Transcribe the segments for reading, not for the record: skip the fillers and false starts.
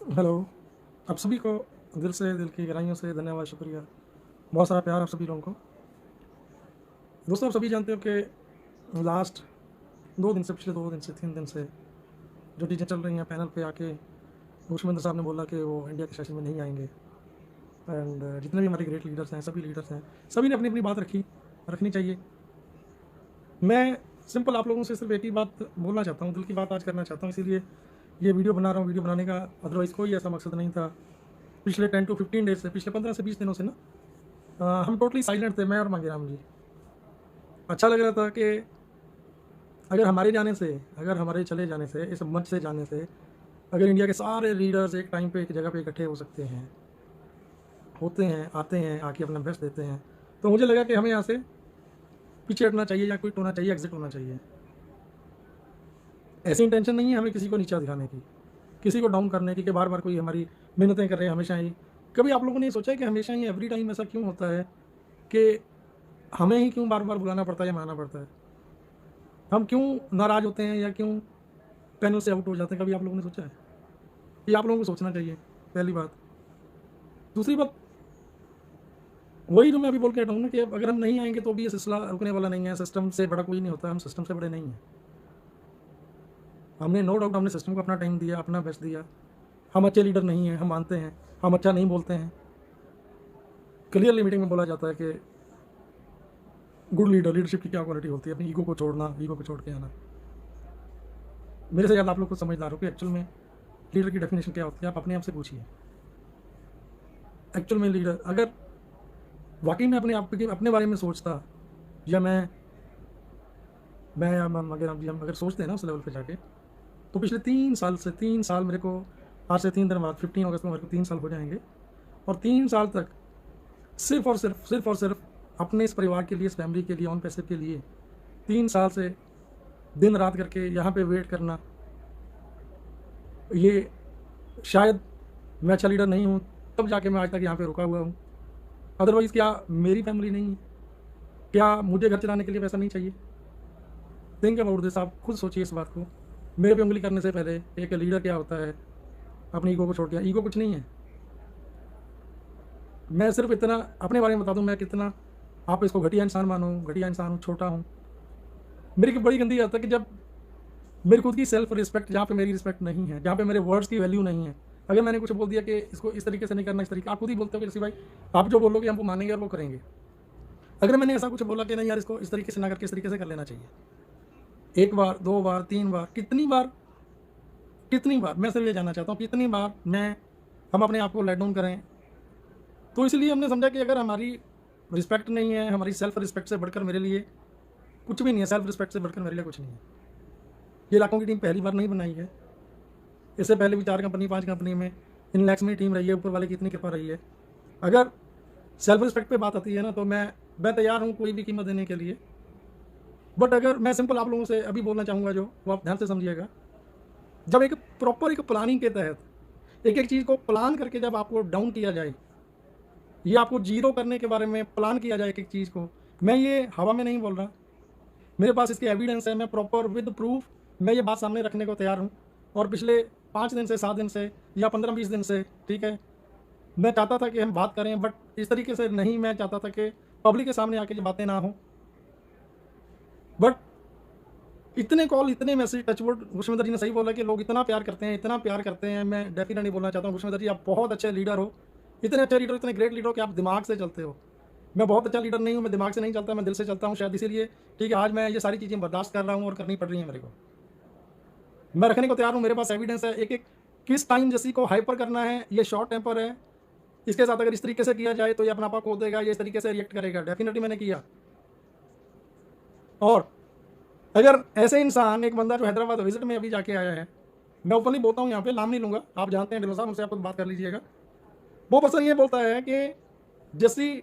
Hello. आप सभी को दिल से, दिल की गहराइयों से धन्यवाद, शुक्रिया। बहुत सारा प्यार आप सभी लोगों को। दोस्तों, आप सभी जानते हो कि लास्ट 2 दिन से, पिछले 2 दिन से 3 दिन से जो चीज़ें चल रही हैं, पैनल पे आके भूपेंद्र साहब ने बोला कि वो इंडिया के सेशन में नहीं आएंगे। एंड जितने भी हमारे ग्रेट लीडर्स हैं, सभी लीडर्स हैं, सभी ने अपनी अपनी बात रखी, रखनी चाहिए। मैं सिंपल आप लोगों से सिर्फ एक ही बात बोलना चाहता हूँ, दिल की बात आज करना चाहता हूँ, इसीलिए ये वीडियो बना रहा हूँ। वीडियो बनाने का अदरवाइज़ कोई ऐसा मकसद नहीं था। पिछले 10 to 15 डेज से, पिछले 15 से 20 दिनों से ना हम टोटली साइलेंट थे, मैं और मांगेराम जी। अच्छा लग रहा था कि अगर हमारे जाने से, अगर हमारे चले जाने से, इस मंच से जाने से, अगर इंडिया के सारे लीडर्स एक टाइम पे एक जगह पे इकट्ठे हो सकते हैं, होते हैं, आते हैं, आके अपना बेस्ट देते हैं, तो मुझे लगा कि हमें यहाँ से पीछे हटना चाहिए या क्विट होना चाहिए, एग्जिट होना चाहिए। ऐसी इंटेंशन नहीं है हमें किसी को नीचा दिखाने की, किसी को डाउन करने की, कि बार बार कोई हमारी मिन्नतें कर रहे हैं हमेशा ही। कभी आप लोगों ने सोचा है कि हमेशा ही एवरी टाइम ऐसा क्यों होता है कि हमें ही क्यों बार बार बुलाना पड़ता है या मनाना पड़ता है? हम क्यों नाराज़ होते हैं या क्यों पैनल से आउट हो जाते हैं? कभी आप लोगों ने सोचा है? ये आप लोगों को सोचना चाहिए, पहली बात। दूसरी बात, वही जो मैं अभी बोल के हटा हूँ ना, कि अगर हम नहीं आएंगे तो भी ये सिलसिला रुकने वाला नहीं है। सिस्टम से बड़ा कोई नहीं होता, हम सिस्टम से बड़े नहीं हैं। हमने नो डाउट हमने सिस्टम को अपना टाइम दिया, अपना बेस्ट दिया। हम अच्छे लीडर नहीं हैं, हम मानते हैं। हम अच्छा नहीं बोलते हैं। क्लियरली मीटिंग में बोला जाता है कि गुड लीडर, लीडरशिप की क्या क्वालिटी होती है? अपनी ईगो को छोड़ना, ईगो को छोड़ के आना। मेरे से ज़्यादा आप लोग को समझदार हो कि एक्चुअल में लीडर की डेफिनेशन क्या होती है, आप अपने आप से पूछिए। एक्चुअल में लीडर अगर वाकई में अपने आप के अपने बारे में सोचता, या मैं या अगर हम अगर सोचते हैं ना उस लेवल पे जाके, तो पिछले 3 साल मेरे को, आज से 3 दिन बाद 15 अगस्त में मेरे को 3 साल हो जाएंगे, और 3 साल तक सिर्फ और सिर्फ अपने इस परिवार के लिए, इस फैमिली के लिए, ऑन पैसे के लिए 3 साल से दिन रात करके यहाँ पे वेट करना। ये शायद मैं अच्छा लीडर नहीं हूँ, तब जाके मैं आज तक यहाँ पे रुका हुआ हूँ। अदरवाइज़ क्या मेरी फैमिली नहीं है? क्या मुझे घर चलाने के लिए पैसा नहीं चाहिए? Think about this. आप खुद सोचिए इस बात को। मेरे पे उंगली करने से पहले एक लीडर क्या होता है, अपनी ईगो को छोड़ के। ईगो कुछ नहीं है। मैं सिर्फ इतना अपने बारे में बता दूं, मैं कितना, आप इसको घटिया इंसान मानो, घटिया इंसान हूँ, छोटा हूँ। मेरी बड़ी गंदी आदत है कि जब मेरी खुद की सेल्फ रिस्पेक्ट, जहाँ पे मेरी रिस्पेक्ट नहीं है, जहाँ पे मेरे वर्ड्स की वैल्यू नहीं है, अगर मैंने कुछ बोल दिया कि इसको इस तरीके से नहीं करना, इस तरीके, आप खुद ही बोलते हो कि ऋषि भाई आप जो बोलोगे हम वो मानेंगे और वो करेंगे। अगर मैंने ऐसा कुछ बोला कि नहीं यार, इसको इस तरीके से ना करके इस तरीके से कर लेना चाहिए, एक बार, 2 बार, 3 बार, कितनी बार, कितनी बार, मैं सिर्फ ये जानना चाहता हूँ कितनी बार हम अपने आप को लेट डाउन करें? तो इसलिए हमने समझा कि अगर हमारी रिस्पेक्ट नहीं है, हमारी सेल्फ रिस्पेक्ट से बढ़कर मेरे लिए कुछ भी नहीं है, सेल्फ रिस्पेक्ट से बढ़कर मेरे लिए कुछ नहीं है। ये लाखों की टीम पहली बार नहीं बनाई है। इससे पहले भी 4 कंपनी, 5 कंपनी में इन लैक्स में टीम रही है। ऊपर वाले की इतनी कृपा रही है। अगर सेल्फ रिस्पेक्ट पे बात आती है ना, तो मैं तैयार हूँ कोई भी कीमत देने के लिए। बट अगर मैं सिंपल आप लोगों से अभी बोलना चाहूँगा, जो वो आप ध्यान से समझिएगा, जब एक प्रॉपर एक प्लानिंग के तहत एक एक चीज़ को प्लान करके जब आपको डाउन किया जाए, ये आपको जीरो करने के बारे में प्लान किया जाए एक एक चीज़ को, मैं ये हवा में नहीं बोल रहा, मेरे पास इसके एविडेंस है। मैं प्रॉपर विद प्रूफ मैं ये बात सामने रखने को तैयार हूँ। और पिछले 5 दिन से, 7 दिन से, या 15-20 दिन से, ठीक है, मैं चाहता था कि हम बात करें, बट इस तरीके से नहीं। मैं चाहता था कि पब्लिक के सामने आके ये बातें ना हो। बट इतने कॉल, इतने मैसेज, टचवुड, भूपेंद्र जी ने सही बोला कि लोग इतना प्यार करते हैं, इतना प्यार करते हैं। मैं डेफिनेटली बोलना चाहता हूँ भूपेंद्र जी, आप बहुत अच्छे लीडर हो। इतने अच्छे लीडर, इतने ग्रेट लीडर हो कि आप दिमाग से चलते हो। मैं बहुत अच्छा लीडर नहीं हूँ, मैं दिमाग से नहीं चलता, मैं दिल से चलता हूँ। शायद इसीलिए, ठीक है, आज मैं ये सारी चीज़ें बर्दाश्त कर रहा हूँ और करनी पड़ रही हैं मेरे को। मैं रखने को तैयार हूँ, मेरे पास एविडेंस है। एक एक किस टाइम जैसी को हाइपर करना है, ये शॉर्ट टेम्पर है, इसके साथ अगर इस तरीके से किया जाए तो ये अपना आपा खो देगा, ये इस तरीके से रिएक्ट करेगा। डेफिनेटली मैंने किया। और अगर ऐसे इंसान, एक बंदा जो हैदराबाद विजिट में अभी जाके आया है, मैं ओपनली बोलता हूँ यहाँ पे, नाम नहीं लूँगा, आप जानते हैं ढिल्लों साहब, उनसे आप बात कर लीजिएगा। वो पर्सन ये बोलता है कि जैसी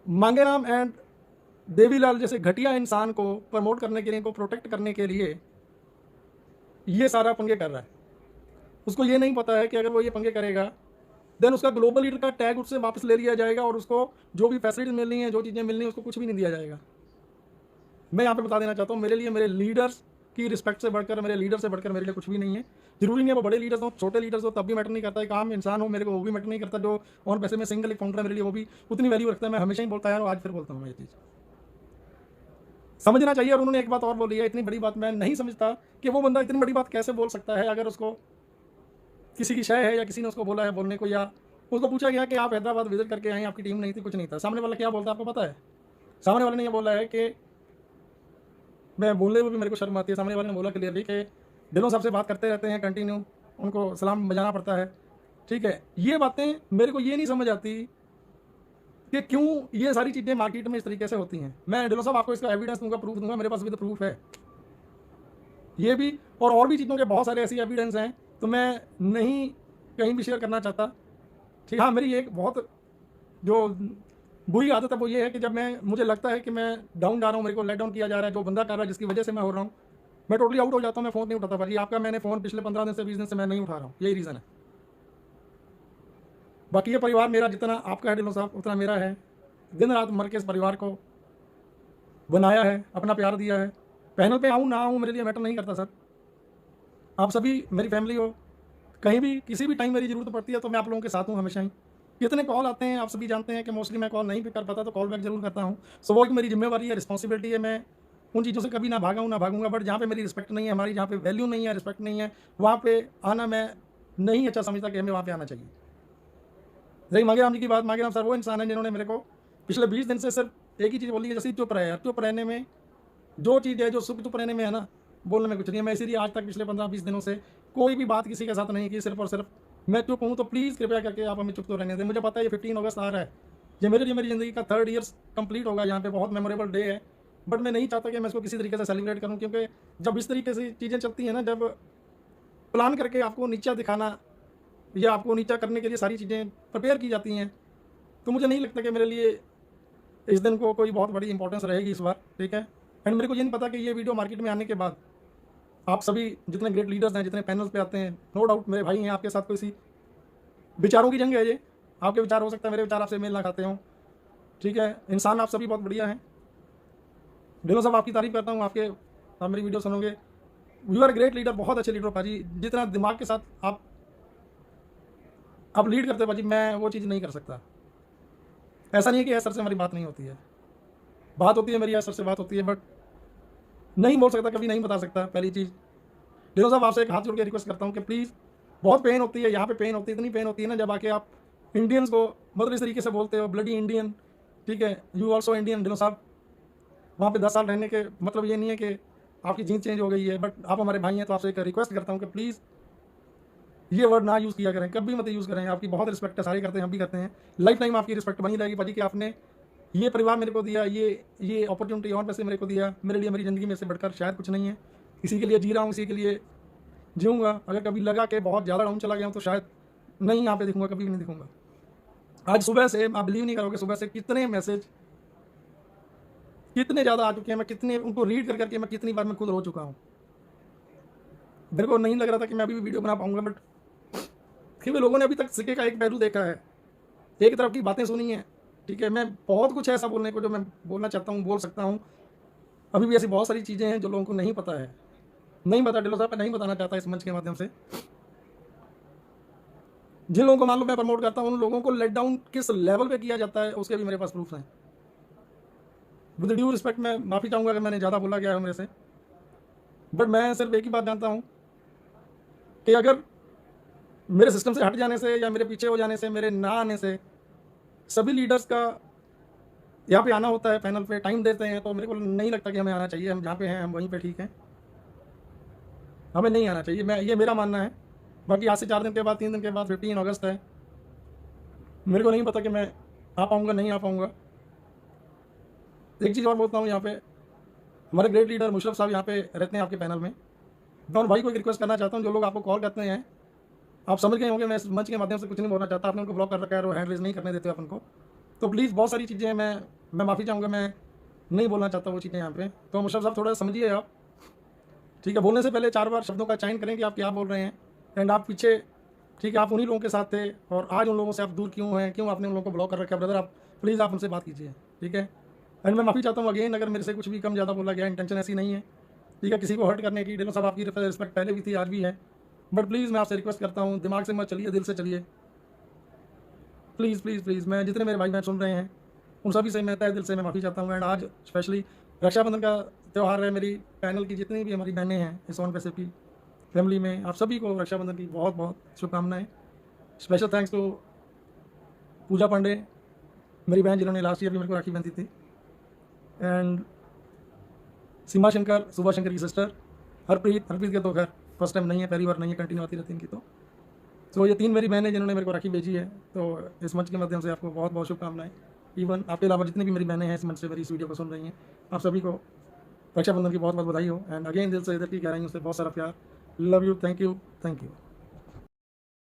मांगेराम एंड देवीलाल जैसे घटिया इंसान को प्रमोट करने के लिए, इनको प्रोटेक्ट करने के लिए ये सारा पंगे कर रहा है। उसको ये नहीं पता है कि अगर वो ये पंगे करेगा, देन उसका ग्लोबल लीडर का टैग उससे वापस ले लिया जाएगा, और उसको जो भी फैसिलिटीज मिलनी है, जो चीज़ें मिलनी है, उसको कुछ भी नहीं दिया जाएगा। मैं यहाँ पे बता देना चाहता हूँ, मेरे लिए मेरे लीडर्स की रिस्पेक्ट से बढ़कर, मेरे लीडर से बढ़कर मेरे लिए कुछ भी नहीं है। जरूरी नहीं है वो बड़े लीडर्स हो, छोटे लीडर्स हो, तब भी मैटर नहीं करता। एक आम इंसान हो मेरे को वो भी मैटर नहीं करता। जो और पैसे में सिंगल एक फाउंडर है मेरे लिए वो भी उतनी वैल्यू रखता है। मैं हमेशा ही बोलता है और आज फिर बोलता हूँ मैं ये चीज़ समझना चाहिए। और उन्होंने एक बात और बोली है, इतनी बड़ी बात मैं नहीं समझता कि वो बंदा इतनी बड़ी बात कैसे बोल सकता है। अगर उसको किसी की शय है या किसी ने उसको बोला है बोलने को, या उसको पूछा गया कि आप हैदराबाद विजिट करके आए, आपकी टीम नहीं थी, कुछ नहीं था, सामने वाला क्या बोलता है आपको पता है? सामने वाले ने ये बोला है कि मैं बोलने में भी मेरे को शर्म आती है। सामने वाले ने बोला क्लियरली कि ढिल्लों साहब से बात करते रहते हैं कंटिन्यू, उनको सलाम बजाना पड़ता है। ठीक है, ये बातें मेरे को ये नहीं समझ आती कि क्यों ये सारी चीज़ें मार्केट में इस तरीके से होती हैं। मैं ढिल्लों साहब आपको इसका एविडेंस दूंगा, प्रूफ दूंगा, मेरे पास भी तो प्रूफ है ये भी, और भी चीज़ों के बहुत सारे ऐसी एविडेंस हैं, तो मैं नहीं कहीं भी शेयर करना चाहता। ठीक, हाँ मेरी एक बहुत जो बुरी आदत है वो ये है कि जब मुझे लगता है कि मैं डाउन जा रहा हूँ, मेरे को लेट डाउन किया जा रहा है, जो बंदा कर रहा है जिसकी वजह से मैं हो रहा हूँ, मैं टोटली आउट हो जाता हूँ, मैं फ़ोन नहीं उठाता। भाजी आपका मैंने फ़ोन पिछले 15 दिन से 20 दिन से मैं नहीं उठा रहा हूँ, यही रीज़न है। बाकी ये परिवार मेरा जितना आपका है ढिल्लों साहब उतना मेरा है। दिन रात मर के इस परिवार को बनाया है, अपना प्यार दिया है। पैनल पे आऊँ ना आऊँ मेरे लिए मैटर नहीं करता सर। आप सभी मेरी फैमिली हो, कहीं भी किसी भी टाइम मेरी ज़रूरत पड़ती है तो मैं आप लोगों के साथ हूँ हमेशा ही। कितने कॉल आते हैं आप सभी जानते हैं कि मोस्टली मैं कॉल नहीं पिक कर पाता, तो कॉल बैक जरूर करता हूँ। सो वो एक मेरी जिम्मेवारी है, रिस्पॉन्सिबिलिटी है। मैं उन चीज़ों से कभी ना भागा हूँ ना भागूंगा। बट जहाँ पे मेरी रिस्पेक्ट नहीं है, हमारी जहाँ पे वैल्यू नहीं है, रिस्पेक्ट नहीं है, वहाँ पे आना मैं नहीं अच्छा समझता कि हमें वहाँ पे आना चाहिए। रही मांगेराम जी की बात, मांगेराम सर वो इंसान है जिन्होंने मेरे को पिछले 20 दिन से सिर्फ एक ही चीज़ बोली है, जैसे चुप रहे यार। चुप रहने में जो चीज़ है, जो सुख चुप रहने में है ना, बोलने में कुछ नहीं है। मैं इसीलिए आज तक पिछले 15-20 दिनों से कोई भी बात किसी के साथ नहीं की, सिर्फ और सिर्फ मैं चुप हूँ। तो प्लीज़ कृपया करके आप हमें चुप तो रहने दें। मुझे पता है ये 15 अगस्त आ रहा है, ये मेरे लिए मेरी ज़िंदगी का 3rd ईयर्स कंप्लीट होगा, यहाँ पे बहुत मेमोरेबल डे है। बट मैं नहीं चाहता कि मैं इसको किसी तरीके से सेलिब्रेट करूँ, क्योंकि जब इस तरीके से चीज़ें चलती हैं ना, जब प्लान करके आपको नीचा दिखाना या आपको नीचा करने के लिए सारी चीज़ें प्रिपेयर की जाती हैं, तो मुझे नहीं लगता कि मेरे लिए इस दिन को कोई बहुत बड़ी इंपॉर्टेंस रहेगी इस बार। ठीक है, एंड मेरे को ये नहीं पता कि ये वीडियो मार्केट में आने के बाद आप सभी जितने ग्रेट लीडर्स हैं, जितने पैनल्स पे आते हैं, नो डाउट मेरे भाई हैं, आपके साथ कोई सी विचारों की जंग है ये। आपके विचार हो सकता है मेरे विचार आपसे मेल ना खाते हों। ठीक है, इंसान आप सभी बहुत बढ़िया हैं। ढिल्लों साहब आपकी तारीफ करता हूँ, आप मेरी वीडियो सुनोगे। यू आर ग्रेट लीडर, बहुत अच्छे लीडर हो पाजी। जितना दिमाग के साथ आप लीड करते हो पाजी, मैं वो चीज़ नहीं कर सकता। ऐसा नहीं है कि ऐसा से हमारी बात नहीं होती है, बात होती है, मेरी ऐसा से बात होती है, बट नहीं बोल सकता, कभी नहीं बता सकता। पहली चीज़ ढिल्लों साहब आपसे एक हाथ जोड़ के रिक्वेस्ट करता हूँ कि प्लीज़, बहुत पेन होती है यहाँ पे, पेन होती है, इतनी पेन होती है ना जब आके आप इंडियंस को मतलब इस तरीके से बोलते हो, ब्लडी इंडियन। ठीक है, यू ऑल्सो इंडियन। ढिल्लों साहब वहाँ पे 10 साल रहने के मतलब ये नहीं है कि आपकी जीन चेंज हो गई है, बट आप हमारे भाई हैं, तो आपसे एक रिक्वेस्ट करता हूँ कि प्लीज़ ये वर्ड ना यूज़ किया करें, कभी मत यूज़ करें। आपकी बहुत रिस्पेक्ट है, सारे करते हैं, हम भी करते हैं। लाइफ टाइम आपकी रिस्पेक्ट बनी रहेगी भाजी कि आपने ये परिवार मेरे को दिया, ये अपॉर्चुनिटी और पैसे मेरे को दिया। मेरे लिए मेरी ज़िंदगी में से बढ़कर शायद कुछ नहीं है। इसी के लिए जी रहा हूँ, इसी के लिए जीऊँगा। अगर कभी लगा कि बहुत ज़्यादा डाउन चला गया हूँ तो शायद नहीं यहाँ पे दिखूँगा, कभी भी नहीं दिखूँगा। आज सुबह से आप बिलीव नहीं करोगे, सुबह से कितने मैसेज कितने ज़्यादा आ चुके हैं, मैं कितने उनको रीड कर करके मैं कितनी बार मैं खुद रो चुका हूँ। मेरे को नहीं लग रहा था कि मैं अभी भी वीडियो बना पाऊँगा, बट फिर भी लोगों ने अभी तक सिक्के का एक पहलू देखा है, एक तरफ की बातें सुनी हैं। ठीक है, मैं बहुत कुछ है ऐसा बोलने को जो मैं बोलना चाहता हूँ, बोल सकता हूँ। अभी भी ऐसी बहुत सारी चीज़ें हैं जो लोगों को नहीं पता है, नहीं पता। ढिल्लों साहब मैं नहीं बताना चाहता इस मंच के माध्यम से। जिन लोगों को मान लो मैं प्रमोट करता हूँ, उन लोगों को लेट डाउन किस लेवल पे किया जाता है उसके भी मेरे पास प्रूफ हैं। विद ड्यू रिस्पेक्ट मैं माफ़ी चाहूँगा अगर मैंने ज़्यादा बोला गया है मेरे से, बट मैं सिर्फ एक ही बात जानता हूँ कि अगर मेरे सिस्टम से हट जाने से या मेरे पीछे हो जाने से, मेरे ना आने से सभी लीडर्स का यहाँ पे आना होता है, पैनल पे टाइम देते हैं, तो मेरे को नहीं लगता कि हमें आना चाहिए। हम जहाँ पे हैं हम वहीं पे ठीक हैं, हमें नहीं आना चाहिए। ये मेरा मानना है। बाकी आज से 4 दिन के बाद, 3 दिन के बाद 15 अगस्त है, मेरे को नहीं पता कि मैं आ पाऊँगा नहीं आ पाऊँगा। एक चीज़ और बोलता हूँ, यहाँ पे हमारे ग्रेट लीडर मुशर्रफ साहब यहाँ पे रहते हैं आपके पैनल में। मैं उन भाई को एक रिक्वेस्ट करना चाहता हूँ, जो लोग आपको कॉल करते हैं, आप समझ गए होंगे मैं इस मंच के माध्यम से कुछ नहीं बोलना चाहता। आपने उनको ब्लॉक कर रखा है और हैंड रेज नहीं करने देते आप उनको, तो प्लीज़ बहुत सारी चीज़ें मैं माफ़ी चाहूँगा, मैं नहीं बोलना चाहता वो चीज़ें यहाँ पे। तो मुशर्रफ साहब थोड़ा समझिए आप, ठीक है। बोलने से पहले 4 बार शब्दों का चयन करें कि आप क्या बोल रहे हैं। एंड आप पीछे, ठीक है, आप उन्हीं लोगों के साथ थे और आज उन लोगों से आप दूर क्यों हैं, क्यों आपने उन लोगों को ब्लॉक कर रखा है? ब्रदर आप प्लीज़ आप उनसे बात कीजिए, ठीक है। एंड मैं माफ़ी चाहता हूँ अगेन अगर मेरे से कुछ भी कम ज़्यादा बोला गया, इंटेंशन ऐसी नहीं है, ठीक है, किसी को हर्ट करने की। ढिल्लों साहब आपकी रिस्पेक्ट पहले भी थी, आज भी है, बट प्लीज़ मैं आपसे रिक्वेस्ट करता हूँ, दिमाग से मत चलिए, दिल से चलिए। प्लीज़ प्लीज़ प्लीज़, मैं जितने मेरे भाई बहन सुन रहे हैं उन सभी से मैं तहे दिल से मैं माफ़ी चाहता हूँ। एंड आज स्पेशली रक्षाबंधन का त्यौहार है, मेरी पैनल की जितनी भी हमारी बहनें हैं इस ऑन पैसे की फैमिली में, आप सभी को रक्षाबंधन की बहुत बहुत शुभकामनाएं। स्पेशल थैंक्स टू पूजा पांडे, मेरी बहन जिन्होंने लास्ट ईयर भी मेरे को राखी बांधी थी, एंड सीमा शंकर, सुभा शंकर की सिस्टर, हरप्रीत के तो घर फर्स्ट टाइम नहीं है, पहली बार नहीं है, कंटिन्यू आती रहती इनकी। तो ये 3 मेरी बहनें जिन्होंने मेरे को राखी भेजी है, तो इस मंच के माध्यम से आपको बहुत बहुत शुभकामनाएं। इवन आपके अलावा जितनी भी मेरी बहनें हैं इस मंच से मेरी इस वीडियो को सुन रही हैं, आप सभी को रक्षाबंधन की बहुत बहुत बधाई हो। एंड अगेन दिल से इधर की गहराइयों से बहुत सारा प्यार। Love you, thank you, thank you.